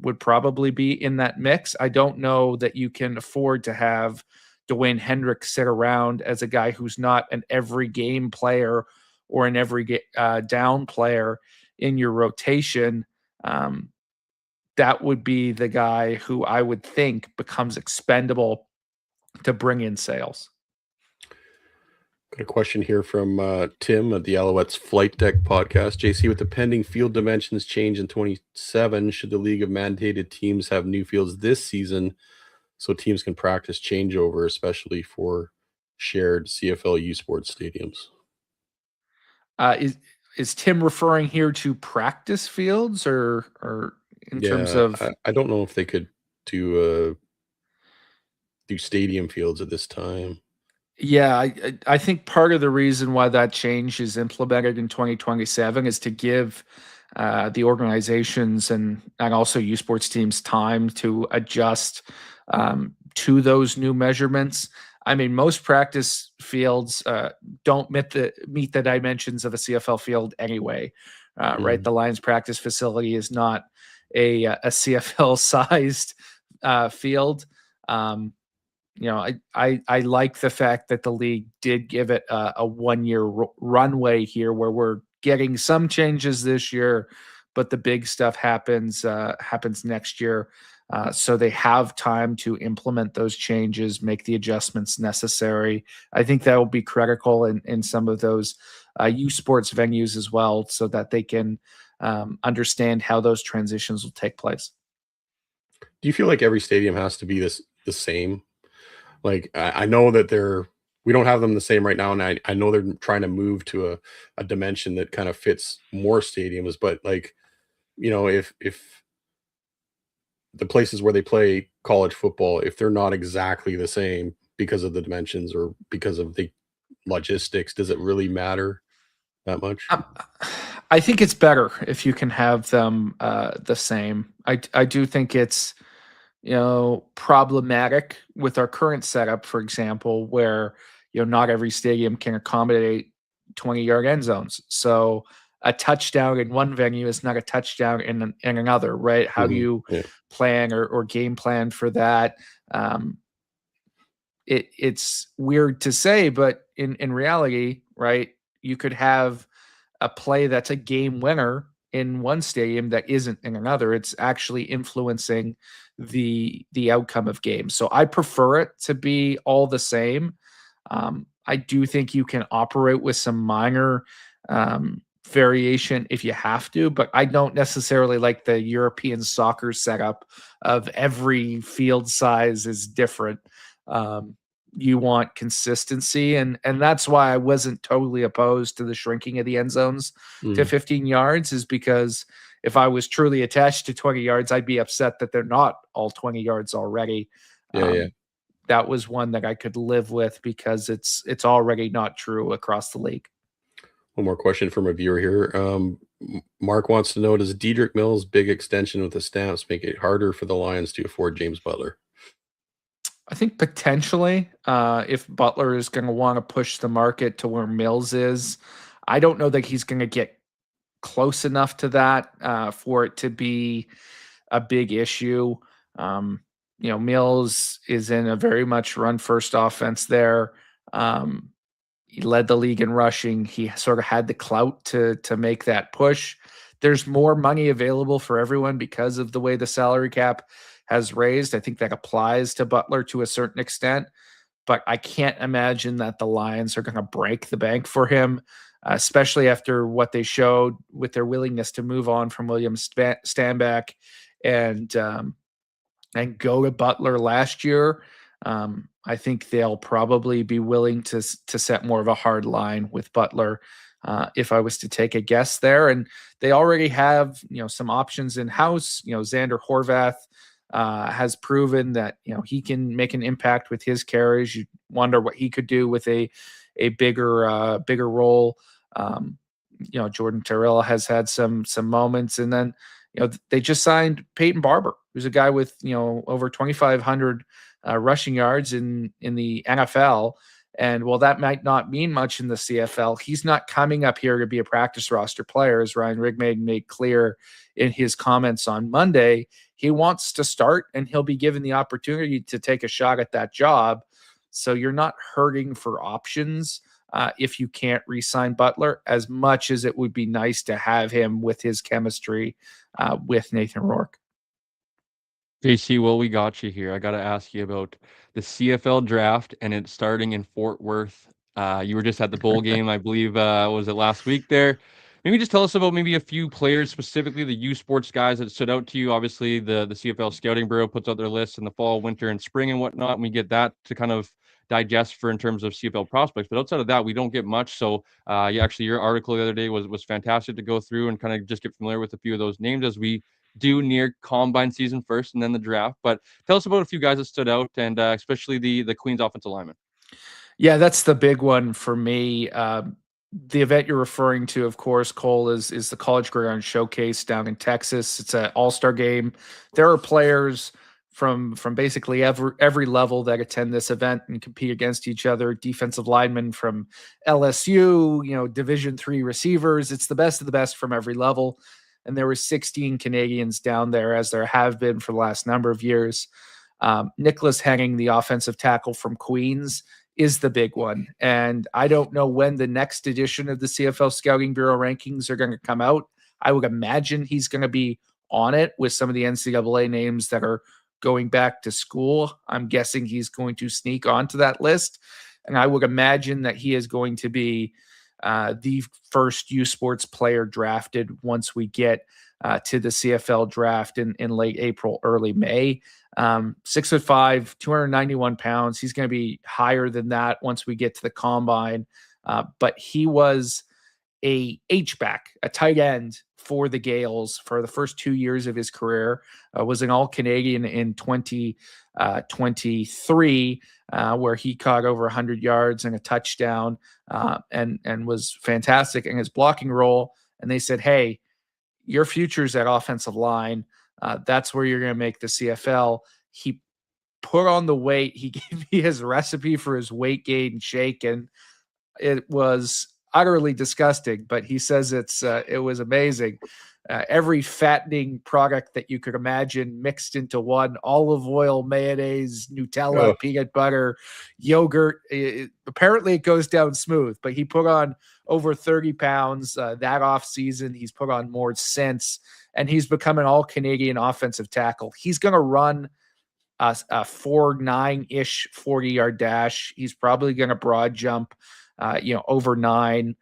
would probably be in that mix. I don't know that you can afford to have Dwayne Hendricks sit around as a guy who's not an every game player or an every down player in your rotation. That would be the guy who I would think becomes expendable to bring in Sales. Got a question here from Tim at the Alouettes Flight Deck podcast. JC, with the pending field dimensions change in 27, should the League of Mandated Teams have new fields this season so teams can practice changeover, especially for shared CFL U Sports stadiums? is Tim referring here to practice fields or in terms Yeah, of? I don't know if they could do stadium fields at this time. Yeah, I think part of the reason why that change is implemented in 2027 is to give the organizations and also U Sports teams time to adjust to those new measurements. I mean, most practice fields don't meet the dimensions of a CFL field anyway, right? Mhm. The Lions practice facility is not a CFL sized field. Um, I like the fact that the league did give it a 1 year runway here, where we're getting some changes this year, but the big stuff happens next year. So they have time to implement those changes, make the adjustments necessary. I think that will be critical in some of those U Sports venues as well, so that they can understand how those transitions will take place. Do you feel like every stadium has to be the same? Like, I know that we don't have them the same right now, and I know they're trying to move to a dimension that kind of fits more stadiums, but, like, if the places where they play college football, if they're not exactly the same because of the dimensions or because of the logistics, does it really matter that much? Um, I think it's better if you can have them the same. I do think it's problematic with our current setup, for example, where not every stadium can accommodate 20-yard end zones. So a touchdown in one venue is not a touchdown in another, right? How do Mhm. you Yeah. plan or game plan for that? Um, it's weird to say, but in reality, right, you could have a play that's a game winner in one stadium that isn't in another. It's actually influencing the outcome of games. So I prefer it to be all the same. I do think you can operate with some minor variation if you have to, but I don't necessarily like the European soccer setup of every field size is different. Um, you want consistency, and that's why I wasn't totally opposed to the shrinking of the end zones to Mhm. 15 yards, is because if I was truly attached to 20 yards, I'd be upset that they're not all 20 yards already. Yeah, yeah. That was one that I could live with because it's already not true across the league. One more question from a viewer here. Mark wants to know, does Dedrick Mills' big extension with the Stamps make it harder for the Lions to afford James Butler? I think potentially, if Butler is going to want to push the market to where Mills is, I don't know that he's going to get close enough to that for it to be a big issue. Um, Mills is in a very much run first offense there. Um, he led the league in rushing. He sort of had the clout to make that push. There's more money available for everyone because of the way the salary cap has raised. I think that applies to Butler to a certain extent, but I can't imagine that the Lions are going to break the bank for him, especially after what they showed with their willingness to move on from William Stanback and go to Butler last year. I think they'll probably be willing to set more of a hard line with Butler, if I was to take a guess there. And they already have some options in house. Xander Horvath has proven that he can make an impact with his carries. You wonder what he could do with a bigger role. Jordan Terrell has had some moments, and then they just signed Peyton Barber, who's a guy with over 2,500 rushing yards in the NFL. And while that might not mean much in the CFL, he's not coming up here to be a practice roster player, as Ryan Rigmade made clear in his comments on Monday. He wants to start, and he'll be given the opportunity to take a shot at that job. So you're not hurting for options if you can't re-sign Butler, as much as it would be nice to have him with his chemistry with Nathan Rourke. JC, well, we got you here. I got to ask you about the CFL draft, and it's starting in Fort Worth. You were just at the bowl game, I believe, was it last week there? Maybe just tell us about maybe a few players, specifically the U Sports guys that stood out to you. Obviously, the CFL Scouting Bureau puts out their lists in the fall, winter, and spring and whatnot, and we get that to kind of digest for in terms of CFL prospects. But outside of that, we don't get much. So yeah, actually, your article the other day was fantastic to go through and kind of just get familiar with a few of those names as we do near combine season first and then the draft. But tell us about a few guys that stood out, and especially the Queens offensive lineman. Yeah, that's the big one for me. The event you're referring to, of course, Cole, is the College Gridiron Showcase down in Texas. It's an all-star game. There are players from basically every level that attend this event and compete against each other. Defensive linemen from LSU, Division III receivers. It's the best of the best from every level. And there were 16 Canadians down there, as there have been for the last number of years. Nicholas Henning, the offensive tackle from Queens, is the big one. And I don't know when the next edition of the CFL Scouting Bureau rankings are going to come out. I would imagine he's going to be on it with some of the NCAA names that are going back to school. I'm guessing he's going to sneak onto that list. And I would imagine that he is going to be the first U Sports player drafted once we get to the CFL draft in late April, early May. 6'5", 291 pounds. He's going to be higher than that once we get to the combine. But he was a H-back, a tight end for the Gales for the first 2 years of his career. Was an All-Canadian in 2023, where he caught over 100 yards and a touchdown, and was fantastic in his blocking role. And they said, hey, your future's at offensive line. That's where you're going to make the CFL. He put on the weight. He gave me his recipe for his weight gain shake, and it was utterly disgusting. But he says it was amazing. Every fattening product that you could imagine mixed into one: olive oil, mayonnaise, Nutella, peanut butter, yogurt. Apparently it goes down smooth, but he put on over 30 pounds that off season. He's put on more since, and he's become an all-Canadian offensive tackle. He's going to run a 4.9-ish 40-yard dash. He's probably going to broad jump, over 9.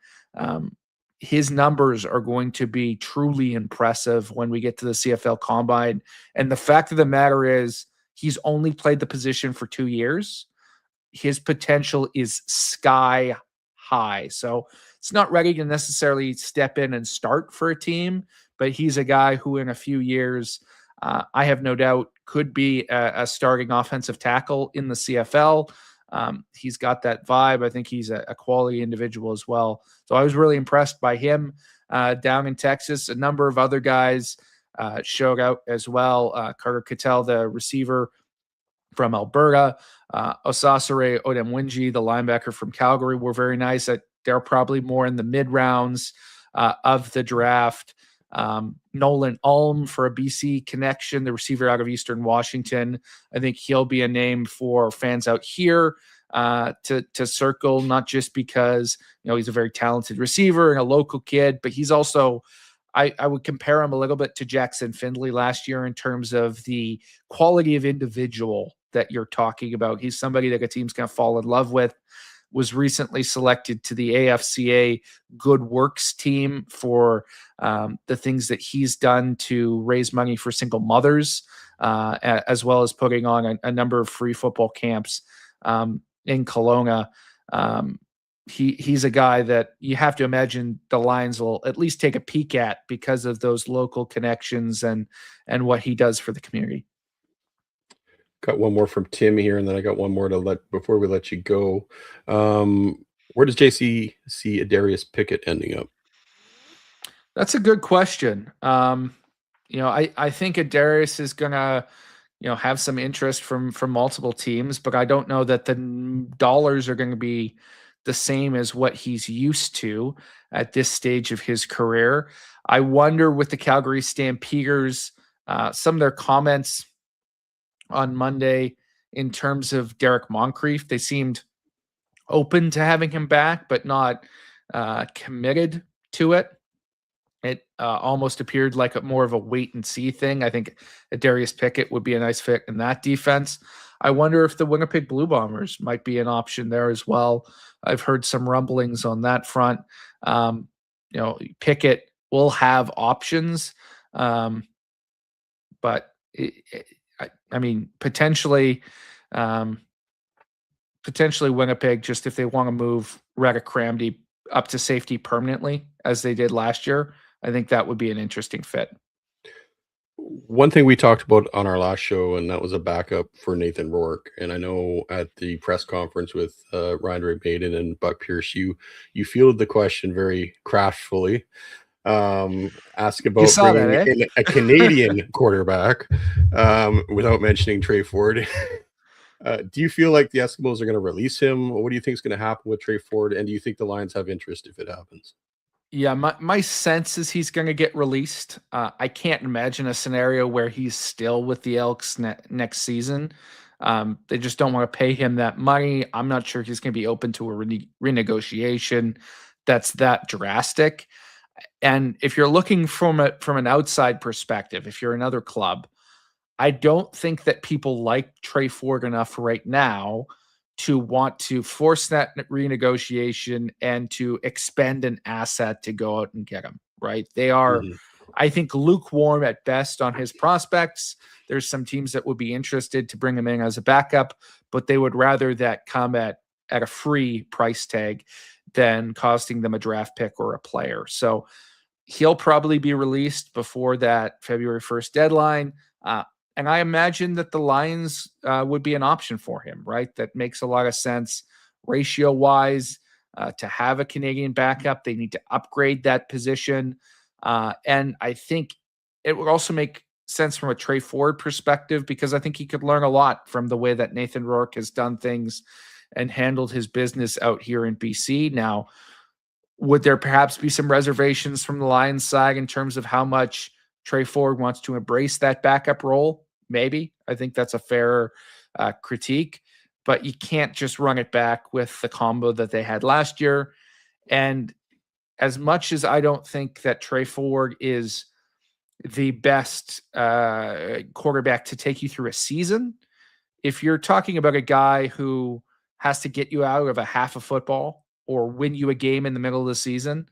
His numbers are going to be truly impressive when we get to the CFL Combine. And the fact of the matter is, he's only played the position for 2 years. His potential is sky high. So it's not ready to necessarily step in and start for a team, but he's a guy who in a few years, I have no doubt, could be a starting offensive tackle in the CFL. He's got that vibe. I think he's a quality individual as well. So I was really impressed by him down in Texas. A number of other guys showed out as well. Carter Cattell, the receiver from Alberta, Osasare Odemwinji, the linebacker from Calgary, were very nice. They're probably more in the mid rounds of the draft. Nolan Ulm for a BC connection, the receiver out of Eastern Washington. I think he'll be a name for fans out here to circle, not just because he's a very talented receiver and a local kid, but he's also, I would compare him a little bit to Jackson Findlay last year in terms of the quality of individual that you're talking about. He's somebody that a team's going to fall in love with. Was recently selected to the AFCA Good Works team for the things that he's done to raise money for single mothers, as well as putting on a number of free football camps in Kelowna. He's a guy that you have to imagine the Lions will at least take a peek at because of those local connections and what he does for the community. Got one more from Tim here, and then I got one more before we let you go. Where does JC see Adarius Pickett ending up? That's a good question. I think Adarius is gonna, have some interest from multiple teams, but I don't know that the dollars are going to be the same as what he's used to at this stage of his career. I wonder with the Calgary Stampeders, some of their comments on Monday in terms of Derek Moncrief, they seemed open to having him back, but not committed to it. It almost appeared like more of a wait and see thing. I think Adarius Pickett would be a nice fit in that defense. I wonder if the Winnipeg Blue Bombers might be an option there as well. I've heard some rumblings on that front. Pickett will have options, but potentially potentially Winnipeg, just if they want to move Reddick Cramdy up to safety permanently, as they did last year. I think that would be an interesting fit. One thing we talked about on our last show, and that was a backup for Nathan Rourke. And I know at the press conference with Ryan Maiden and Buck Pierce, you fielded the question very craftfully. Ask about saw bringing that, eh? in a Canadian quarterback without mentioning Trey Ford. Do you feel like the Eskimos are going to release him? What do you think is going to happen with Trey Ford? And do you think the Lions have interest if it happens? Yeah, my sense is he's going to get released. I can't imagine a scenario where he's still with the Elks next season. They just don't want to pay him that money. I'm not sure he's going to be open to a renegotiation that's that drastic. And if you're looking from an outside perspective, if you're another club, I don't think that people like Trey Ford enough right now to want to force that renegotiation and to expend an asset to go out and get him, right? They are, I think, lukewarm at best on his prospects. There's some teams that would be interested to bring him in as a backup, but they would rather that come at a free price tag than costing them a draft pick or a player. So he'll probably be released before that February 1st deadline. And I imagine that the Lions would be an option for him, right? That makes a lot of sense ratio-wise. To have a Canadian backup, they need to upgrade that position. And I think it would also make sense from a Trey Ford perspective, because I think he could learn a lot from the way that Nathan Rourke has done things and handled his business out here in BC. Now, would there perhaps be some reservations from the Lions side in terms of how much Trey Ford wants to embrace that backup role? Maybe. I think that's a fair critique, but you can't just run it back with the combo that they had last year. And as much as I don't think that Trey Ford is the best quarterback to take you through a season, if you're talking about a guy who has to get you out of a half of football or win you a game in the middle of the season,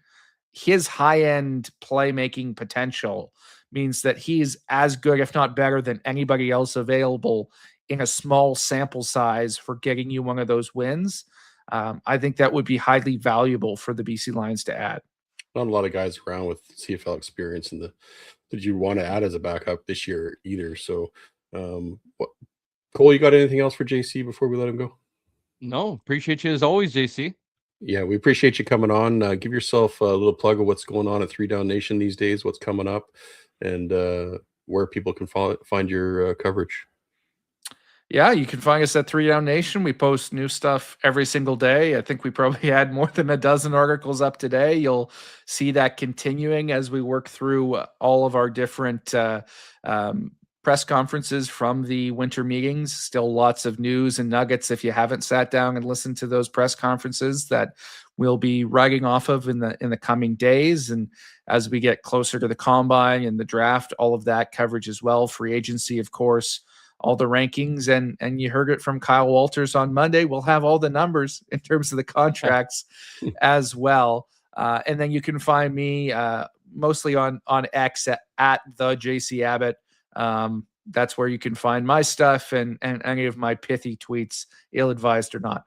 his high-end playmaking potential means that he's as good, if not better, than anybody else available in a small sample size for getting you one of those wins. I think that would be highly valuable for the BC Lions to add. Not a lot of guys around with CFL experience in that you want to add as a backup this year either. So, Cole, you got anything else for JC before we let him go? No, appreciate you as always, JC. Yeah, we appreciate you coming on. Give yourself a little plug of what's going on at 3 Down Nation these days, what's coming up, and where people can find your coverage. Yeah, you can find us at 3 Down Nation. We post new stuff every single day. I think we probably had more than a dozen articles up today. You'll see that continuing as we work through all of our different press conferences from the winter meetings. Still lots of news and nuggets if you haven't sat down and listened to those press conferences that we'll be writing off of in the coming days. And as we get closer to the combine and the draft, all of that coverage as well. Free agency, of course, all the rankings. And you heard it from Kyle Walters on Monday. We'll have all the numbers in terms of the contracts as well. And then you can find me mostly on X at the JC Abbott. That's where you can find my stuff and any of my pithy tweets, ill-advised or not.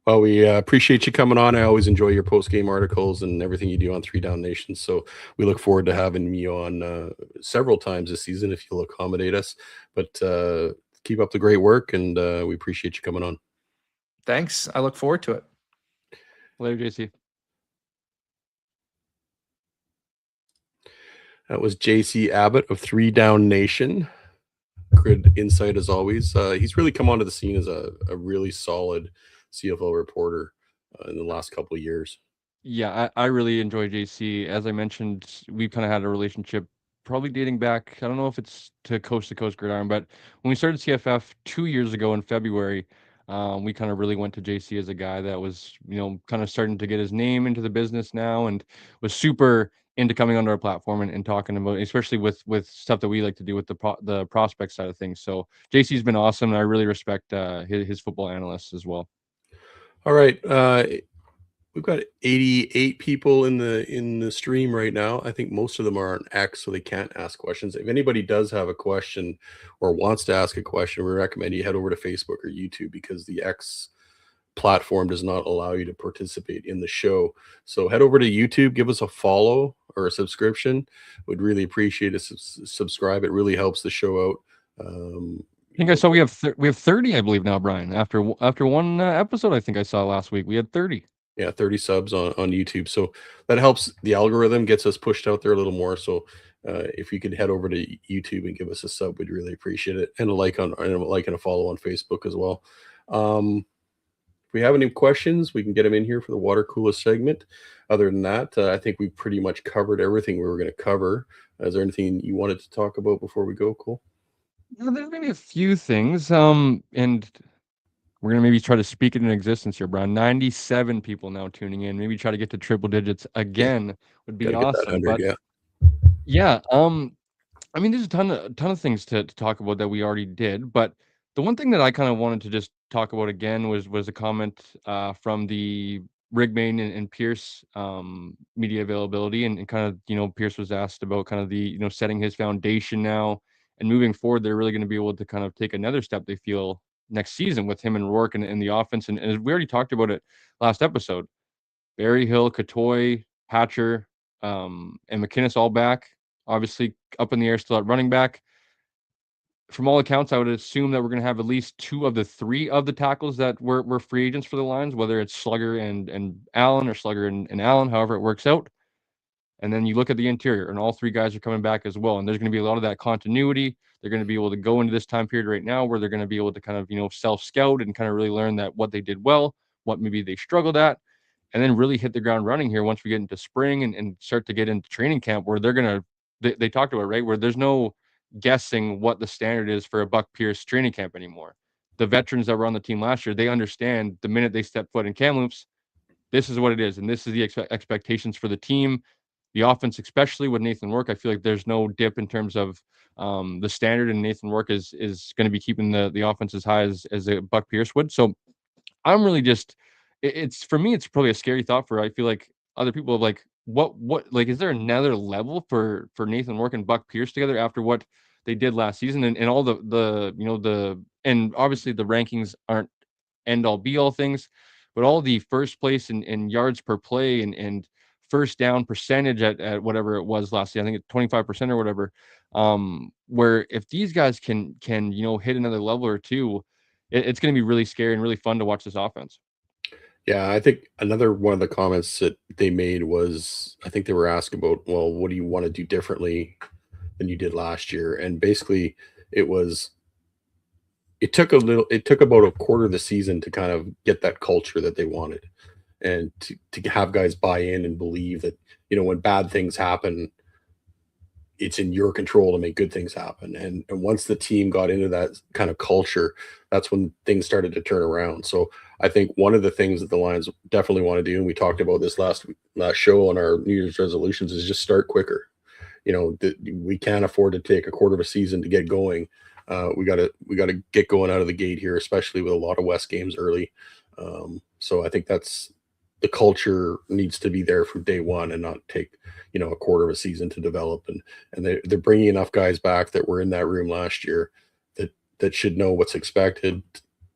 Well, we appreciate you coming on. I always enjoy your post-game articles and everything you do on 3 Down Nation. So we look forward to having you on several times this season if you'll accommodate us. But keep up the great work, and we appreciate you coming on. Thanks. I look forward to it. Later, JC. That was JC Abbott of 3 Down Nation. Good insight as always. He's really come onto the scene as a really solid CFL reporter in the last couple of years. Yeah, I really enjoy JC. As I mentioned, we've kind of had a relationship probably dating back, I don't know if it's to Coast Gridiron, but when we started CFF 2 years ago in February, we kind of really went to JC as a guy that was, kind of starting to get his name into the business now and was super into coming onto our platform and talking about, especially with stuff that we like to do with the prospect side of things. So JC's been awesome, and I really respect his football analysts as well. All right. We've got 88 people in the stream right now. I think most of them are on X, so they can't ask questions. If anybody does have a question or wants to ask a question, we recommend you head over to Facebook or YouTube, because the X platform does not allow you to participate in the show. So head over to YouTube, give us a follow or a subscription. Would really appreciate a subscribe. It really helps the show out. I think I saw we have 30, I believe now, Brian. After one episode, I think I saw last week we had 30. Yeah, 30 subs on YouTube. So that helps the algorithm, gets us pushed out there a little more. So if you could head over to YouTube and give us a sub, we'd really appreciate it. And a like and a follow on Facebook as well. If we have any questions, we can get them in here for the water cooler segment. Other than that, I think we pretty much covered everything we were going to cover. Is there anything you wanted to talk about before we go, Cole? There's maybe a few things. And we're gonna maybe try to speak it in existence here, Brian. 97 people now tuning in. Maybe try to get to triple digits again would be awesome. But yeah, I mean, there's a ton of things to talk about that we already did. But the one thing that I kind of wanted to just talk about again was a comment from the Rigmain and Pierce media availability, and kind of, Pierce was asked about kind of the setting his foundation now and moving forward. They're really going to be able to kind of take another step, they feel, next season with him and Rourke in the offense. And we already talked about it last episode. Barry Hill, Katoy, Hatcher, and McInnes all back. Obviously up in the air still at running back. From all accounts, I would assume that we're going to have at least 2 of the 3 of the tackles that were free agents for the Lions, whether it's Slugger and Allen or Slugger and Allen, however it works out. And then you look at the interior, and all 3 guys are coming back as well. And there's going to be a lot of that continuity. They're going to be able to go into this time period right now where they're going to be able to kind of, self-scout and kind of really learn that what they did well, what maybe they struggled at, and then really hit the ground running here once we get into spring and start to get into training camp, where they're going to, they talked about, right, where there's no guessing what the standard is for a Buck Pierce training camp anymore. The veterans that were on the team last year, they understand the minute they step foot in Kamloops, this is what it is, and this is the expectations for the team. The offense, especially with Nathan Rourke, I feel like there's no dip in terms of the standard, and Nathan Rourke is going to be keeping the offense as high as a Buck Pierce would. So I'm really just, it's for me, it's probably a scary thought for, I feel like, other people of like, what like, is there another level for Nathan Rourke and Buck Pierce together after what they did last season, and all the and obviously the rankings aren't end all be all things, but all the first place in yards per play and first down percentage at whatever it was last year, I think it's 25% or whatever. Where if these guys can hit another level or two, it's going to be really scary and really fun to watch this offense. Yeah, I think another one of the comments that they made was, I think they were asked about, well, what do you want to do differently than you did last year? And basically it took about a quarter of the season to kind of get that culture that they wanted, and to have guys buy in and believe that, when bad things happen, it's in your control to make good things happen. And once the team got into that kind of culture, that's when things started to turn around. So I think one of the things that the Lions definitely want to do, and we talked about this last show on our New Year's resolutions, is just start quicker. We can't afford to take a quarter of a season to get going. We gotta get going out of the gate here, especially with a lot of West games early. So I think that's, the culture needs to be there from day one and not take a quarter of a season to develop. And they're bringing enough guys back that were in that room last year that should know what's expected,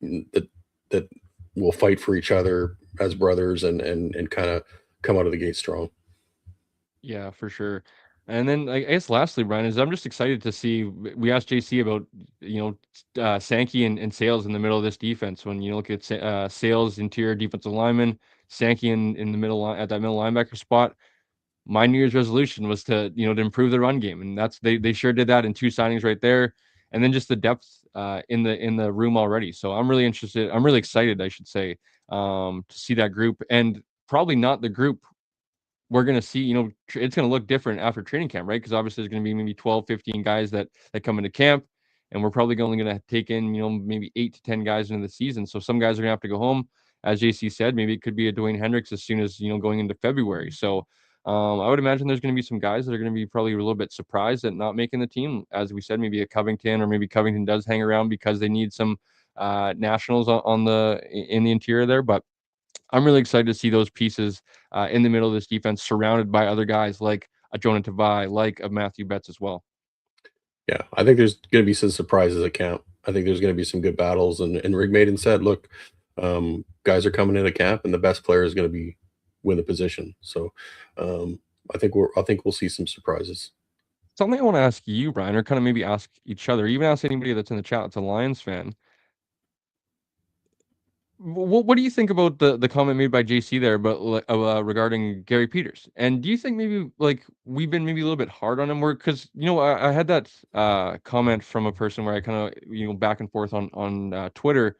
that will fight for each other as brothers, and kind of come out of the gate strong. Yeah, for sure. And then I guess lastly, Brian, is I'm just excited to see. We asked JC about Sankey and Sales in the middle of this defense. When you look at Sales, interior defensive lineman, Sankey in the middle at that middle linebacker spot. My New Year's resolution was to improve the run game, and that's they sure did that in 2 signings right there. And then just the depth in the room already. So I'm really interested. I'm really excited, I should say, to see that group, and probably not the group we're going to see. It's going to look different after training camp, right? Because obviously there's going to be maybe 12, 15 guys that come into camp, and we're probably only going to take in, maybe 8 to 10 guys into the season. So some guys are going to have to go home. As JC said, maybe it could be a Dwayne Hendricks as soon as, going into February. So I would imagine there's going to be some guys that are going to be probably a little bit surprised at not making the team. As we said, maybe a Covington, or maybe Covington does hang around because they need some nationals in the interior there. But I'm really excited to see those pieces in the middle of this defense, surrounded by other guys like a Jonah Tavai, like a Matthew Betts as well. Yeah, I think there's going to be some surprises at camp. I think there's going to be some good battles. And Rig Maiden said, look, Guys are coming into camp, and the best player is going to win the position. So I think we'll see some surprises. Something I want to ask you, Brian, or kind of maybe ask each other, even ask anybody that's in the chat that's a Lions fan. What do you think about the comment made by JC there, but regarding Gary Peters? And do you think maybe like we've been maybe a little bit hard on him, because I had that comment from a person where I kind of back and forth on Twitter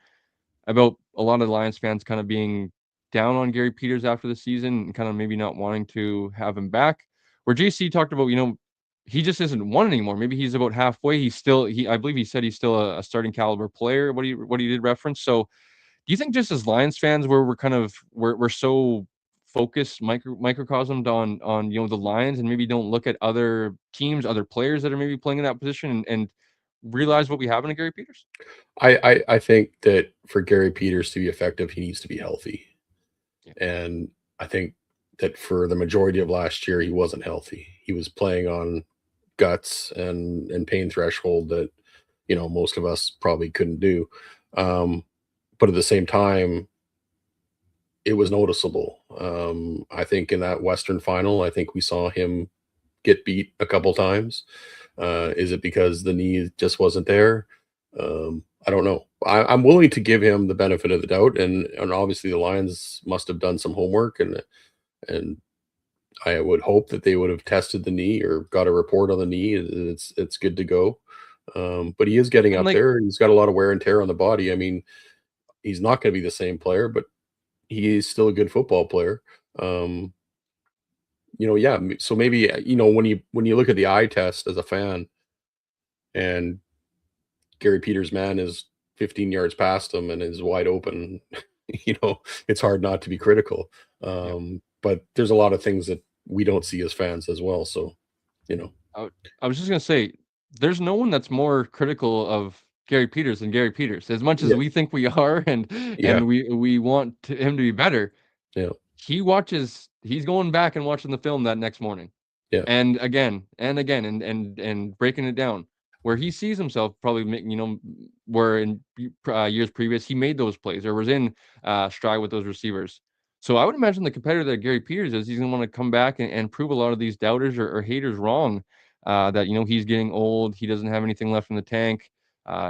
about a lot of Lions fans kind of being down on Gary Peters after the season and kind of maybe not wanting to have him back. Where JC talked about he just isn't one anymore. Maybe he's about halfway. I believe he said he's still a starting caliber player. What he did reference. So do you think just as Lions fans, where we're so focused microcosmed on the Lions, and maybe don't look at other teams, other players that are maybe playing in that position, and realize what we have in Gary Peters? I think that for Gary Peters to be effective, he needs to be healthy. Yeah. And I think that for the majority of last year, he wasn't healthy. He was playing on guts and pain threshold that most of us probably couldn't do. But at the same time, it was noticeable. I think in that Western final, I think we saw him get beat a couple times. Is it because the knee just wasn't there? I don't know. I'm willing to give him the benefit of the doubt, and obviously the Lions must have done some homework, and I would hope that they would have tested the knee or got a report on the knee. It's good to go. But he is getting And up like, there. He's got a lot of wear and tear on the body. I mean, he's not going to be the same player, but he is still a good football player. Yeah. So maybe when you look at the eye test as a fan, and Gary Peters' man is 15 yards past him and is wide open, it's hard not to be critical. But there's a lot of things that we don't see as fans as well. So, I was just gonna say, there's no one that's more critical of Gary Peters than Gary Peters. As much as yeah, we think we are, and yeah, we want him to be better, yeah, he's going back and watching the film that next morning. yeah, And again and again, and breaking it down, where he sees himself probably where in years previous he made those plays or was in stride with those receivers. So I would imagine the competitor that Gary Peters is, he's gonna want to come back and prove a lot of these doubters or haters wrong, that he's getting old, he doesn't have anything left in the tank,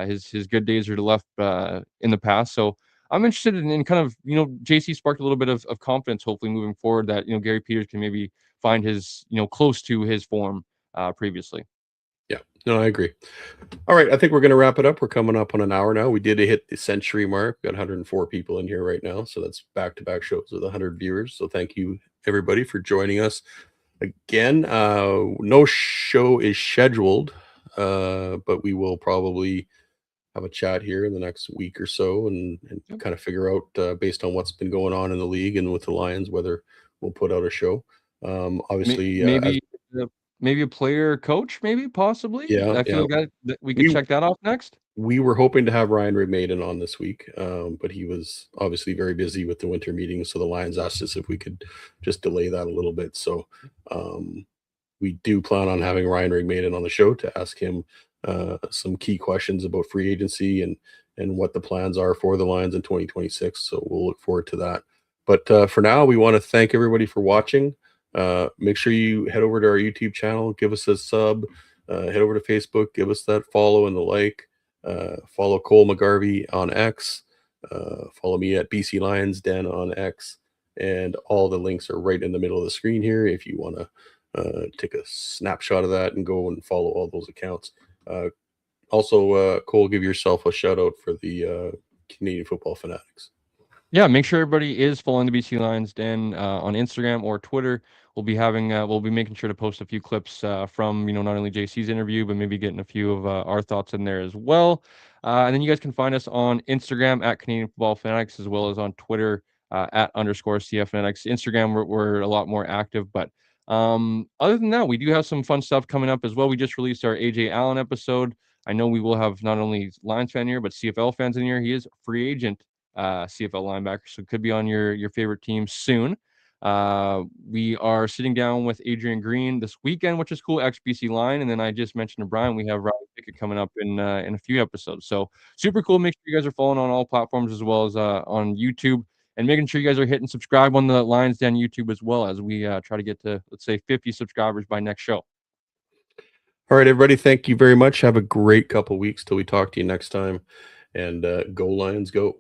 his good days are left in the past. So I'm interested in kind of, JC sparked a little bit of confidence, hopefully moving forward, that Gary Peters can maybe find his, close to his form previously. yeah. No, I agree. All right, I think we're going to wrap it up. We're coming up on an hour now. We did hit the century mark. We've got 104 people in here right now, so that's back-to-back shows with 100 viewers. So thank you everybody for joining us again. No show is scheduled, but we will probably have a chat here in the next week or so, and kind of figure out based on what's been going on in the league and with the Lions whether we'll put out a show. Obviously, Maybe a player coach, maybe possibly. yeah, I feel like that we could we check that off next. we were hoping to have Ryan Maiden on this week, but he was obviously very busy with the winter meetings. So the Lions asked us if we could just delay that a little bit. So we do plan on having Ryan Maiden on the show to ask him some key questions about free agency and what the plans are for the Lions in 2026. So we'll look forward to that. But for now, we want to thank everybody for watching. Make sure you head over to our YouTube channel, give us a sub, head over to Facebook, give us that follow and the like. Follow Cole McGarvey on X. Follow me at BC Lions Den on X. And all the links are right in the middle of the screen here if you want to take a snapshot of that and go and follow all those accounts. Also, Cole, give yourself a shout out for the Canadian Football Fanatics. Yeah, make sure everybody is following the BC Lions Den on Instagram or Twitter. We'll be making sure to post a few clips from not only JC's interview, but maybe getting a few of our thoughts in there as well. And then you guys can find us on Instagram at Canadian Football Fanatics, as well as on Twitter at _CF Fanatics. Instagram, we're a lot more active, but other than that, we do have some fun stuff coming up as well. We just released our AJ Allen episode. I know we will have not only Lions fan here, but CFL fans in here. He is free agent CFL linebacker, so it could be on your favorite team soon. We are sitting down with Adrian Green this weekend, which is cool, ex-BC Line, and then I just mentioned to Brian we have Riley ticket coming up in a few episodes. So super cool. Make sure you guys are following on all platforms as well as on YouTube, and making sure you guys are hitting subscribe on the Lions Den YouTube as well, as we try to get to, let's say, 50 subscribers by next show. All right, everybody. Thank you very much. Have a great couple weeks till we talk to you next time. And go Lions, go.